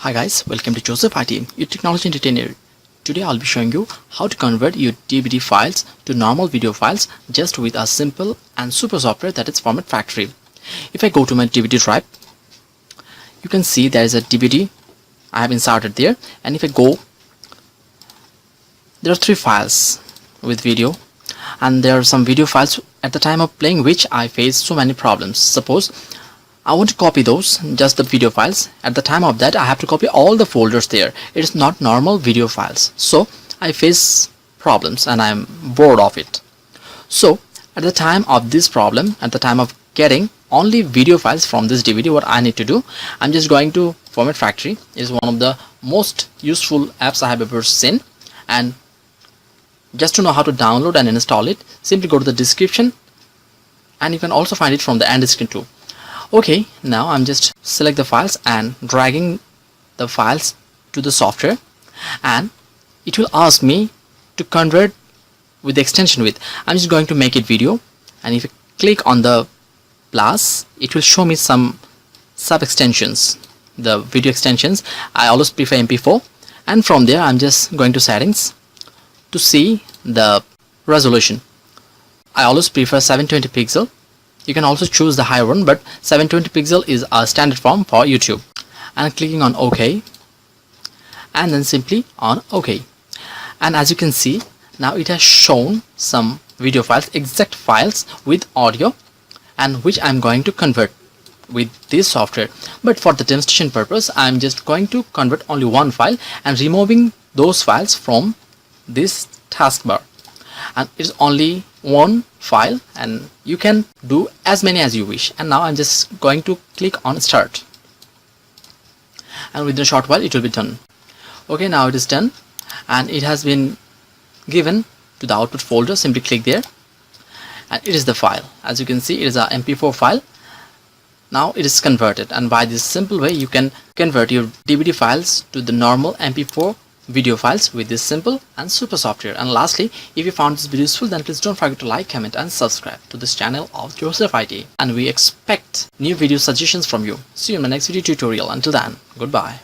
Hi guys, welcome to Joseph IT, your technology entertainer. Today I'll be showing you how to convert your DVD files to normal video files just with a simple and super software that is Format Factory. If I go to my DVD drive, you can see there is a DVD I have inserted there, and if I go, there are 3 files with video, and there are some video files at the time of playing which I faced so many problems. Suppose I want to copy those, just the video files. At the time of that, I have to copy all the folders there. It is not normal video files. So I face problems and I am bored of it. So at the time of this problem, at the time of getting only video files from this DVD, what I need to do, I'm just going to Format Factory. It is one of the most useful apps I have ever seen. And just to know how to download and install it, simply go to the description, and you can also find it from the end screen too. Okay, now I'm just select the files and dragging the files to the software, and it will ask me to convert with the extension width. I'm just going to make it video, and if I click on the plus, it will show me some sub extensions, the video extensions. I always prefer mp4, and from there I'm just going to settings to see the resolution. I always prefer 720 pixel. You can also choose the higher one, but 720 pixel is a standard form for YouTube. And clicking on OK, and then simply on OK. And as you can see, now it has shown some video files, exact files with audio, and which I'm going to convert with this software. But for the demonstration purpose, I'm just going to convert only one file and removing those files from this taskbar. And it's only one file, and you can do as many as you wish. And now I'm just going to click on start, and within a short while it will be done. Okay, now it is done, and it has been given to the output folder. Simply click there, and it is the file. As you can see, it is a mp4 file. Now it is converted, and by this simple way you can convert your DVD files to the normal mp4 video files with this simple and super software. And lastly, if you found this video useful, then please don't forget to like, comment and subscribe to this channel of Joseph IT, and we expect new video suggestions from you. See you in my next video tutorial. Until then, goodbye.